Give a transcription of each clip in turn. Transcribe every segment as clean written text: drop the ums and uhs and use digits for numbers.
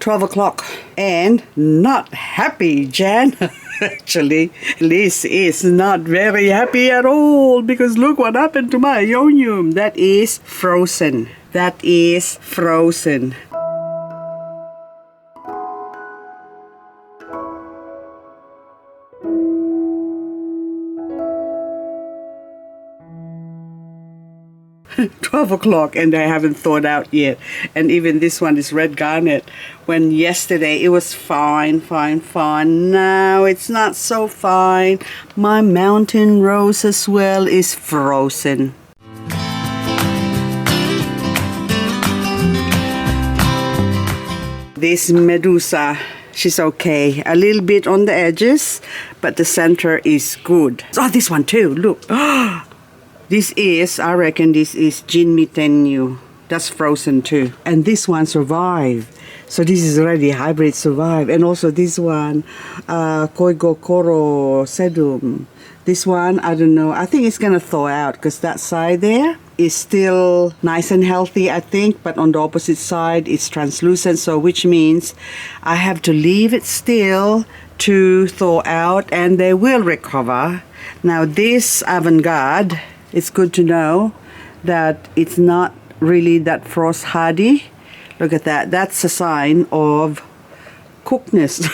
12 o'clock and not happy, Jan. Actually, Liz is not very happy at all because look what happened to my ionium. That is frozen. That is frozen. 12 o'clock and I haven't thawed out yet. And even this one is red garnet. When yesterday it was fine. Now it's not so fine. My mountain rose as well is frozen. This Medusa, she's okay. A little bit on the edges, but the center is good. Oh, this one too, look. This is, I reckon this is Jinmitenu. That's frozen too. And this one survived. So this is already hybrid survive. And also this one, Koigokoro Sedum. This one, I don't know. I think it's gonna thaw out because that side there is still nice and healthy, I think. But on the opposite side, it's translucent. So which means I have to leave it still to thaw out and they will recover. Now this avant-garde, it's good to know that it's not really that frost hardy. Look at that. That's a sign of cookedness.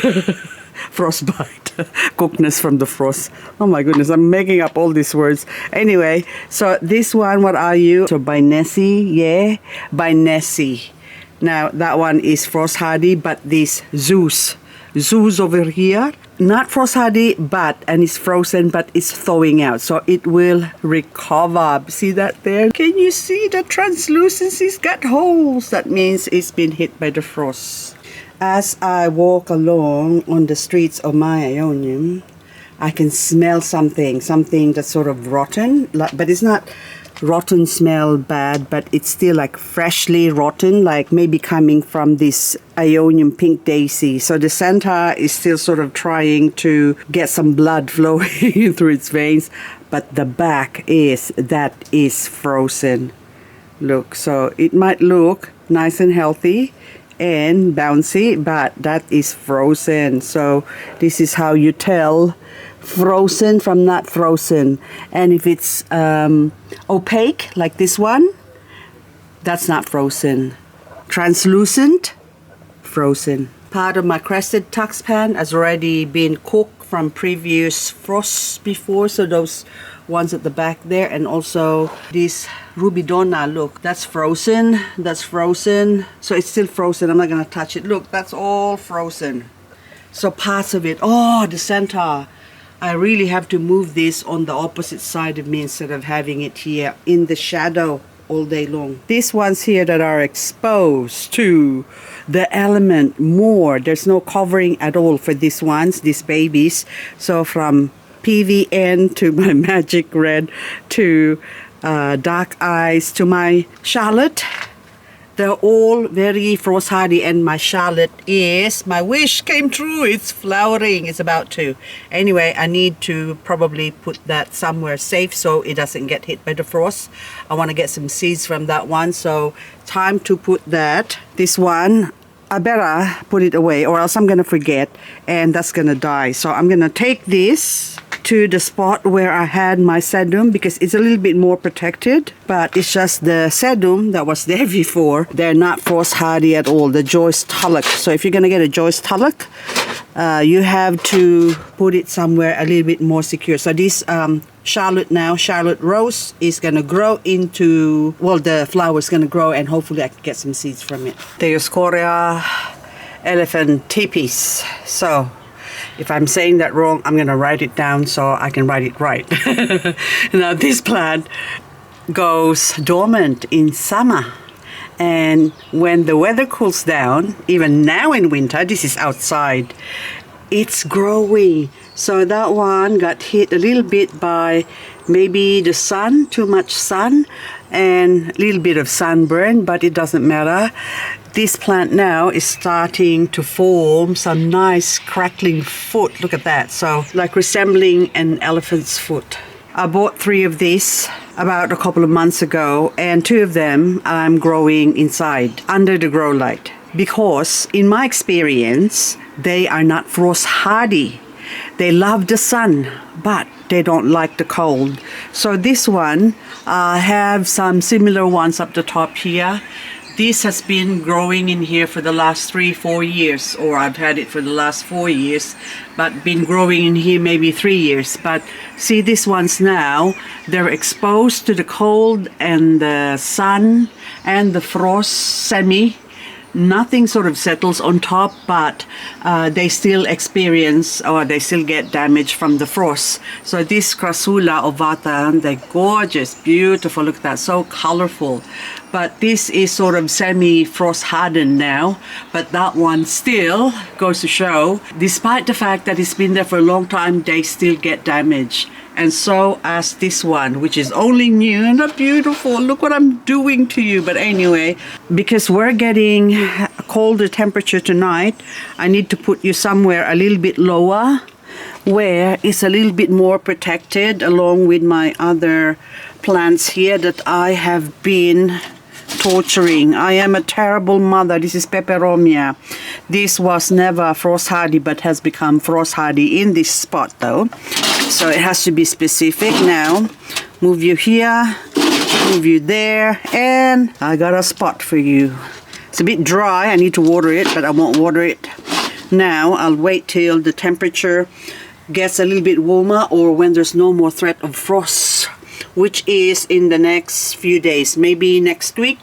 Frostbite. Cookedness from the frost. Oh my goodness, I'm making up all these words. Anyway, so this one, what are you? So by Nessie, yeah, by Nessie. Now that one is frost hardy, but this Zeus over here, not frost hardy, and it's frozen, but it's thawing out, so it will recover. See that there? Can you see the translucency's got holes? That means it's been hit by the frost. As I walk along on the streets of my Ionium, I can smell something that's sort of rotten, but it's not rotten smell bad, but it's still like freshly rotten, like maybe coming from this Ionium pink daisy. So the center is still sort of trying to get some blood flowing through its veins, but the back is frozen. Look, so it might look nice and healthy and bouncy, but that is frozen. So this is how you tell frozen from not frozen. And if it's opaque like this one, that's not frozen. Translucent, frozen. Part of my crested tuxpan has already been cooked from previous frosts before, so those ones at the back there, and also this Rubidona, look, that's frozen, so it's still frozen. I'm not gonna touch it. Look, that's all frozen. So parts of it, oh, the center, I really have to move this on the opposite side of me instead of having it here in the shadow all day long. These ones here that are exposed to the element more, there's no covering at all for these ones, these babies. So from PVN to my magic red to dark eyes to my Charlotte, they're all very frost hardy. And my Charlotte is, my wish came true, it's flowering, it's about to. Anyway, I need to probably put that somewhere safe so it doesn't get hit by the frost. I want to get some seeds from that one, so time to put that. This one, I better put it away or else I'm gonna forget and that's gonna die. So I'm gonna take this to the spot where I had my sedum because it's a little bit more protected, but it's just the sedum that was there before. They're not frost hardy at all, the Joyce Tulloch. So if you're gonna get a Joyce Tulloch, you have to put it somewhere a little bit more secure. So this Charlotte now, Charlotte Rose, is gonna grow into, well, the flower's gonna grow and hopefully I can get some seeds from it. Dioscorea elephantippis. So if I'm saying that wrong, I'm gonna write it down so I can write it right. Now this plant goes dormant in summer, and when the weather cools down, even now in winter, this is outside, it's growing. So that one got hit a little bit by maybe the sun, too much sun, and a little bit of sunburn, but it doesn't matter. This plant now is starting to form some nice crackling foot. Look at that. So like resembling an elephant's foot. I bought 3 of these about a couple of months ago, and 2 of them I'm growing inside under the grow light. because in my experience, they are not frost hardy. They love the sun, but they don't like the cold. So this one, I have some similar ones up the top here. This has been growing in here for the last 3-4 years, or I've had it for the last 4 years, but been growing in here maybe 3 years. But see, these ones now, they're exposed to the cold and the sun and the frost semi. Nothing sort of settles on top, but they still experience, or they still get damage from the frost. So this Crassula ovata, they're gorgeous, beautiful. Look at that, so colorful. But this is sort of semi-frost hardened now. But that one still goes to show, despite the fact that it's been there for a long time, they still get damaged. And so as this one, which is only new and beautiful. Look what I'm doing to you. But anyway, because we're getting a colder temperature tonight, I need to put you somewhere a little bit lower, where it's a little bit more protected, along with my other plants here that I have been torturing. I am a terrible mother. This is peperomia. This was never frost hardy, but has become frost hardy in this spot though. So it has to be specific. Now, move you here, move you there, and I got a spot for you. It's a bit dry. I need to water it, but I won't water it now. I'll wait till the temperature gets a little bit warmer, or when there's no more threat of frost, which is in the next few days, maybe next week.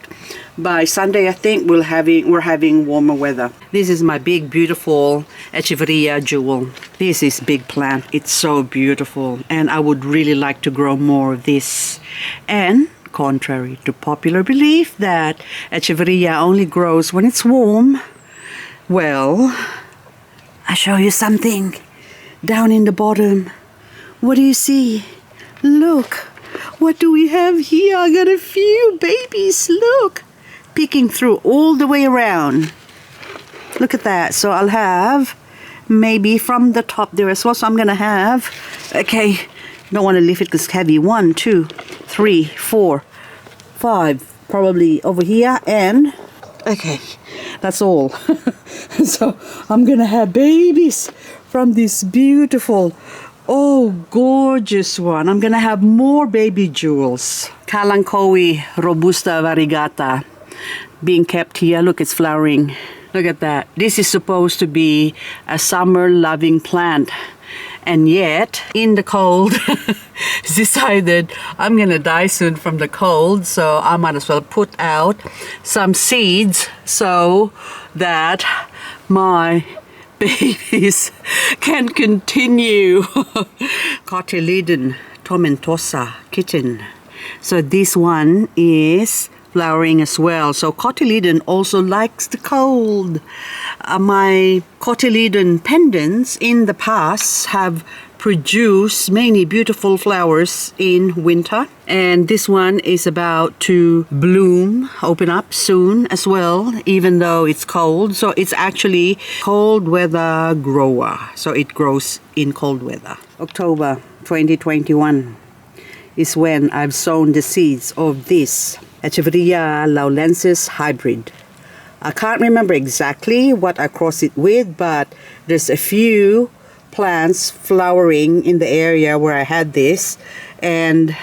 By Sunday, I think we're having warmer weather. This is my big, beautiful Echeveria jewel. This is big plant. It's so beautiful, and I would really like to grow more of this. And contrary to popular belief that Echeveria only grows when it's warm, well, I'll show you something. Down in the bottom, what do you see? Look. What do we have here? I got a few babies, look, peeking through all the way around. Look at that. So I'll have maybe from the top there as well. So I'm gonna have, okay, don't want to lift it because it's heavy. 1, 2, 3, 4, 5, probably over here, and okay, that's all. So I'm gonna have babies from this beautiful, oh, gorgeous one. I'm gonna have more baby jewels. Kalanchoe robusta variegata being kept here. Look, it's flowering. Look at that. This is supposed to be a summer-loving plant, and yet in the cold decided I'm gonna die soon from the cold, so I might as well put out some seeds so that my babies can continue. Cotyledon tomentosa kitten. So this one is flowering as well. So cotyledon also likes the cold. My cotyledon pendants in the past have produced many beautiful flowers in winter, and this one is about to bloom, open up soon as well, even though it's cold. So it's actually cold weather grower, so it grows in cold weather. October 2021 is when I've sown the seeds of this Echeveria Hybrid. I can't remember exactly what I crossed it with, but there's a few plants flowering in the area where I had this, and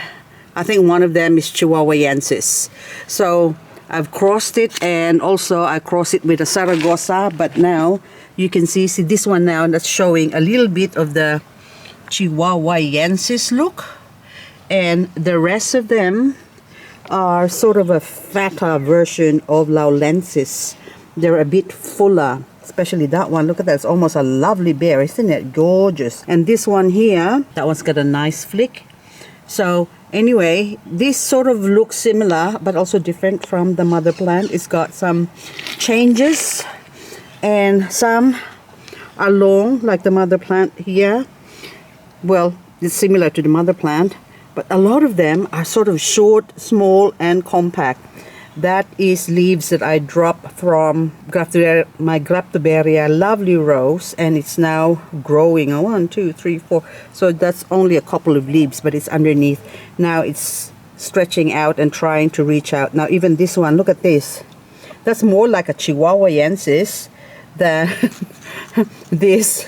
I think one of them is Chihuahuensis. So I've crossed it, and also I crossed it with a Zaragoza, but now you can see this one now that's showing a little bit of the Chihuahuensis look, and the rest of them are sort of a fatter version of Laulensis. They're a bit fuller. Especially that one, look at that, it's almost a lovely bear, isn't it? Gorgeous. And this one here, that one's got a nice flick. So anyway, this sort of looks similar but also different from the mother plant. It's got some changes, and some are long like the mother plant here. Well, it's similar to the mother plant, but a lot of them are sort of short, small, and compact. That is leaves that I dropped from my Graptoberia lovely rose, and it's now growing. 1, 2, 3, 4. So that's only a couple of leaves, but it's underneath. Now it's stretching out and trying to reach out. Now even this one, look at this. That's more like a Chihuahuensis than this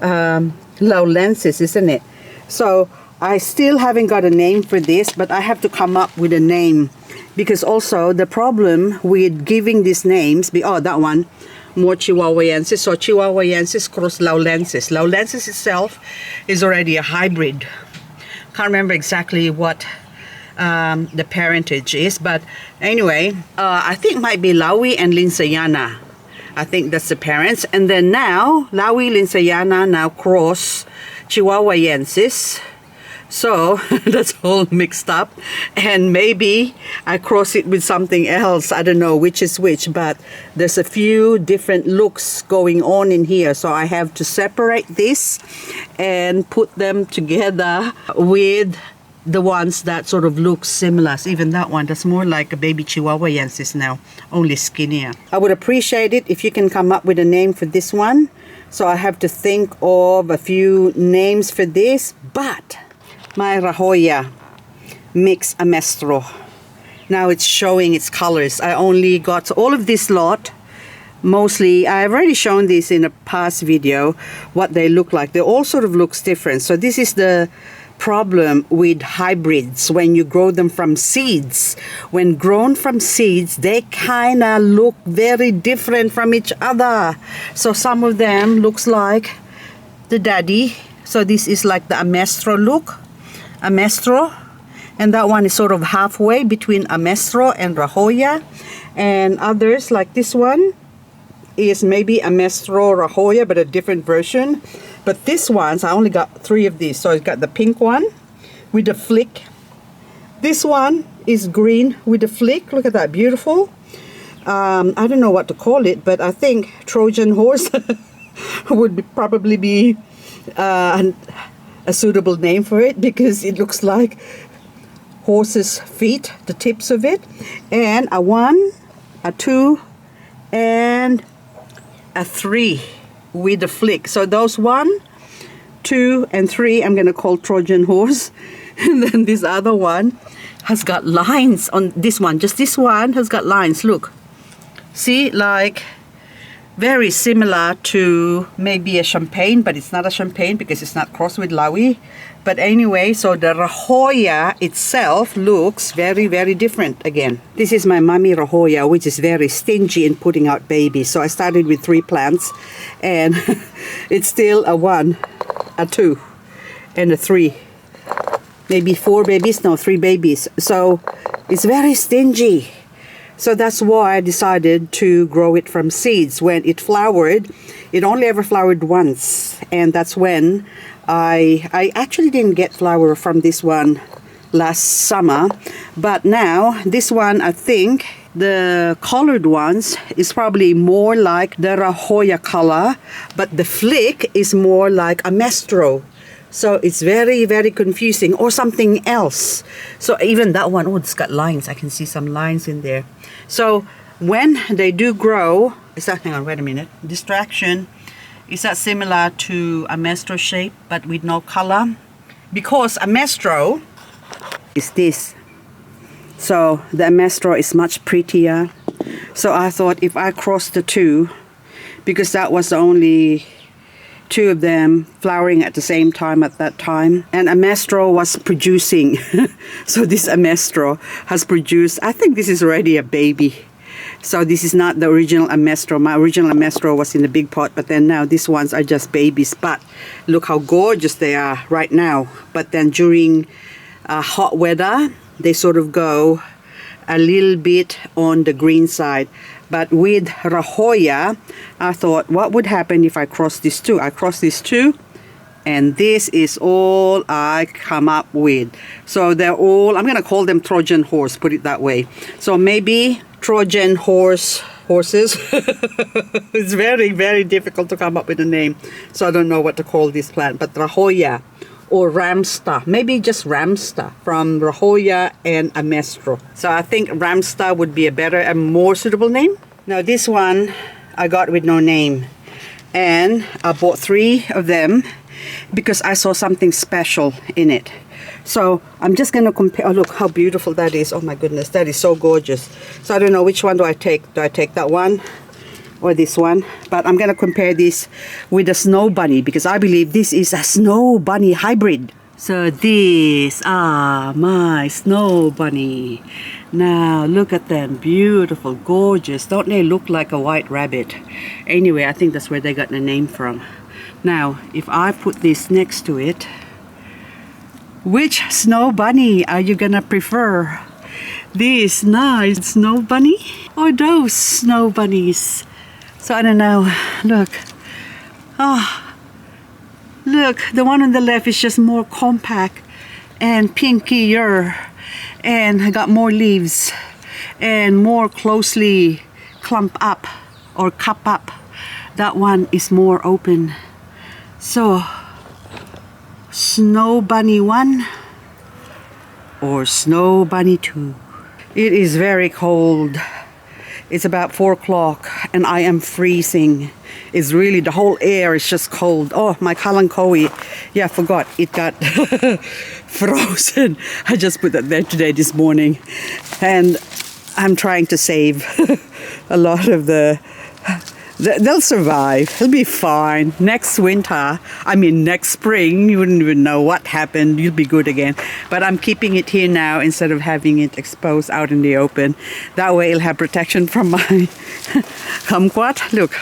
Laulensis, isn't it? So I still haven't got a name for this, but I have to come up with a name, because also the problem with giving these names, oh, that one, more Chihuahuensis. So Chihuahuensis cross Laulensis. Laulensis itself is already a hybrid. Can't remember exactly what the parentage is, but anyway, I think it might be Laui and Linsayana. I think that's the parents. And then now, Laui, Linsayana now cross Chihuahuensis. So that's all mixed up, and maybe I cross it with something else. I don't know which is which, but there's a few different looks going on in here, so I have to separate this and put them together with the ones that sort of look similar. So even that one, that's more like a baby Chihuahuensis now, only skinnier. I would appreciate it if you can come up with a name for this one. So I have to think of a few names for this, but my Rahoya mix Amestro. Now it's showing its colors. I only got all of this lot. Mostly, I've already shown this in a past video, what they look like. They all sort of looks different. So this is the problem with hybrids when you grow them from seeds. When grown from seeds, they kind of look very different from each other. So some of them looks like the daddy. So this is like the Amestro look. Amestro, and that one is sort of halfway between Amestro and Rahoya, and others like this one is maybe Amestro Rahoya but a different version. But this ones, I only got 3 of these. So it's got the pink one with the flick. This one is green with the flick. Look at that, beautiful. I don't know what to call it, but I think Trojan horse would probably be a suitable name for it, because it looks like horse's feet, the tips of it. And a 1, a 2, and a 3 with the flick. So those 1, 2, and 3 I'm gonna call Trojan horse. And then this other one has got lines on this one. Just this one has got lines. Look, see, like very similar to maybe a champagne, but it's not a champagne because it's not crossed with Laui. But anyway, so the Rahoya itself looks very, very different again. This is my mommy Rahoya, which is very stingy in putting out babies. So I started with 3 plants, and it's still a 1, a 2, and a 3. Maybe 4 babies, no, 3 babies. So it's very stingy. So that's why I decided to grow it from seeds. When it flowered, it only ever flowered once, and that's when I actually didn't get flower from this one last summer. But now this one, I think the colored ones is probably more like the Rahoya color, but the flick is more like a Mestro. So it's very, very confusing, or something else. So even that one, oh, it's got lines. I can see some lines in there. So when they do grow, is that, hang on, wait a minute, distraction. Is that similar to a Mestro shape, but with no color? Because a Mestro is this. So the Mestro is much prettier. So I thought if I cross the 2, because that was the only 2 of them flowering at the same time at that time, and Amestro was producing. So this Amestro has produced, I think this is already a baby. So this is not the original Amestro. My original Amestro was in the big pot, but then now these ones are just babies. But look how gorgeous they are right now. But then during hot weather, they sort of go a little bit on the green side. But with Rahoya, I thought, what would happen if I cross these 2? I cross these 2, and this is all I come up with. So they're all, I'm gonna call them Trojan horse, put it that way. So maybe Trojan horses. It's very, very difficult to come up with a name. So I don't know what to call this plant, but Rahoya or Ramsta, maybe just Ramsta from Rahoya and Amestro. So I think Ramsta would be a better and more suitable name. Now this one I got with no name, and I bought 3 of them because I saw something special in it. So I'm just going to compare. Oh, look how beautiful that is. Oh my goodness, that is so gorgeous. So I don't know which one do I take. Do I take that one or this one? But I'm going to compare this with the snow bunny because I believe this is a snow bunny hybrid. So these are my snow bunny. Now look at them, beautiful, gorgeous. Don't they look like a white rabbit? Anyway, I think that's where they got the name from. Now, if I put this next to it, which snow bunny are you gonna prefer? This nice snow bunny or those snow bunnies? So I don't know. Look. Oh. Look, the one on the left is just more compact and pinkier and got more leaves and more closely clump up or cup up. That one is more open. So, Snow Bunny 1 or Snow Bunny 2. It is very cold. It's about 4 o'clock and I am freezing. It's really, the whole air is just cold. Oh, my kalanchoe. Yeah, I forgot. It got frozen. I just put that there today, this morning. And I'm trying to save a lot of they'll survive. It'll be fine. Next spring, you wouldn't even know what happened. You'll be good again. But I'm keeping it here now instead of having it exposed out in the open. That way it'll have protection from my kumquat. Look.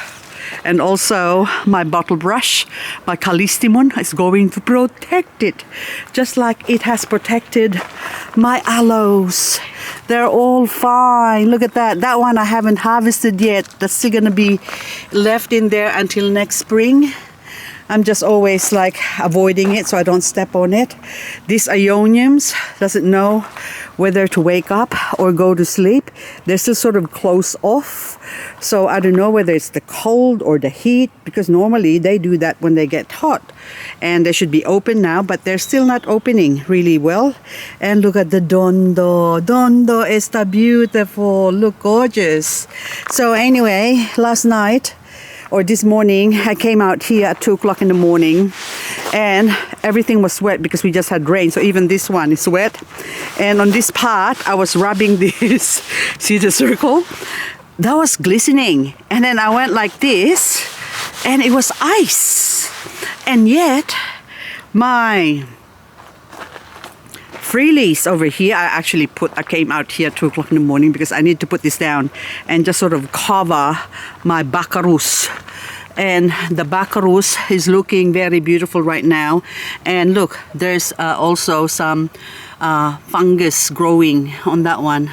And also my bottle brush, my callistemon, is going to protect it. Just like it has protected my aloes. They're all fine. Look at that. That one I haven't harvested yet. That's still going to be left in there until next spring. I'm just always like avoiding it so I don't step on it. These Ioniums doesn't know whether to wake up or go to sleep. They're still sort of closed off. So I don't know whether it's the cold or the heat, because normally they do that when they get hot. And they should be open now, but they're still not opening really well. And look at the Dondo. Dondo está beautiful. Look gorgeous. So anyway, last night, or this morning, I came out here at 2 o'clock in the morning and everything was wet because we just had rain. So even this one is wet. And on this part, I was rubbing this, see the circle? That was glistening. And then I went like this and it was ice. And yet, my freelies over here, I came out here at 2 o'clock in the morning because I need to put this down and just sort of cover my baccarus. And the baccarus is looking very beautiful right now. And look, there's also some fungus growing on that one.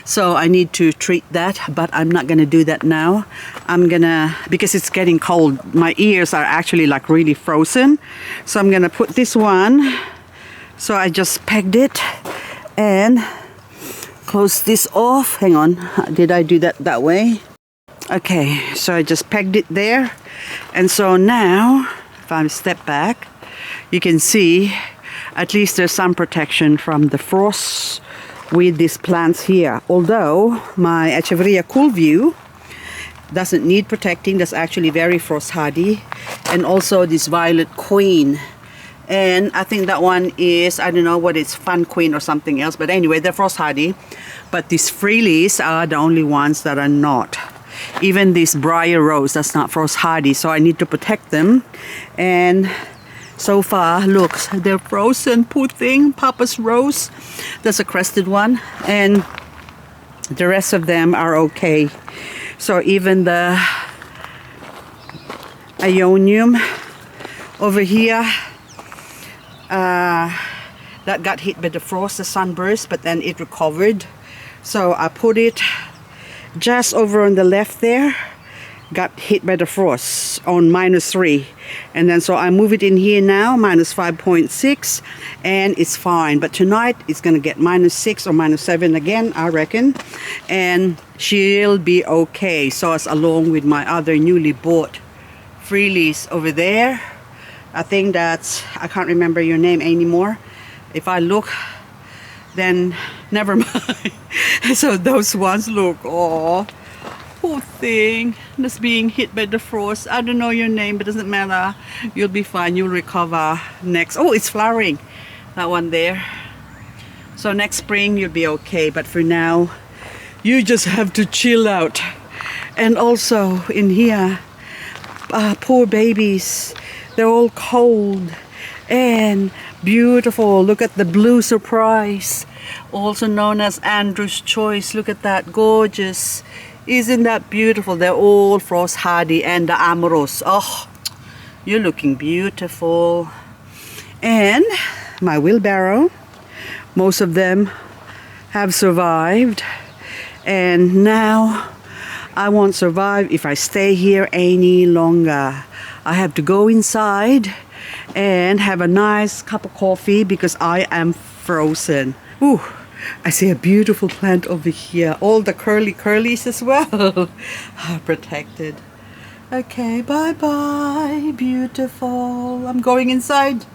So I need to treat that, but I'm not gonna do that now. Because it's getting cold. My ears are actually like really frozen. So I'm gonna put this one. So I just pegged it and close this off. Hang on, did I do that way? Okay, so I just pegged it there. And so now, if I step back, you can see at least there's some protection from the frost with these plants here. Although my Echeveria Cool View doesn't need protecting, that's actually very frost hardy. And also this Violet Queen. And I think that one is, I don't know what it's, Fun Queen or something else. But anyway, they're frost hardy. But these freelies are the only ones that are not. Even this Briar Rose, that's not frost hardy. So I need to protect them. And so far, look, they're frozen. Poor thing, Papa's Rose. That's a crested one. And the rest of them are okay. So even the Ionium over here, that got hit by the frost, the sunburst, but then it recovered. So I put it just over on the left there, got hit by the frost on -3. And then so I move it in here now, -5.6, and it's fine. But tonight it's gonna get -6 or -7 again, I reckon. And she'll be okay. So it's along with my other newly bought freelies over there. I think that's, I can't remember your name anymore. If I look, then never mind. So those ones look, oh, poor thing, that's being hit by the frost. I don't know your name, but it doesn't matter. You'll be fine, you'll recover next. Oh, it's flowering. That one there. So next spring you'll be okay, but for now you just have to chill out. And also in here, poor babies, they're all cold and beautiful. Look at the blue surprise, also known as Andrew's choice. Look at that, gorgeous. Isn't that beautiful? They're all frost hardy. And the Amoros, oh, you're looking beautiful. And my wheelbarrow, most of them have survived, and now I won't survive if I stay here any longer. I have to go inside and have a nice cup of coffee because I am frozen. Ooh, I see a beautiful plant over here. All the curlies as well are protected. Okay, bye bye, beautiful. I'm going inside.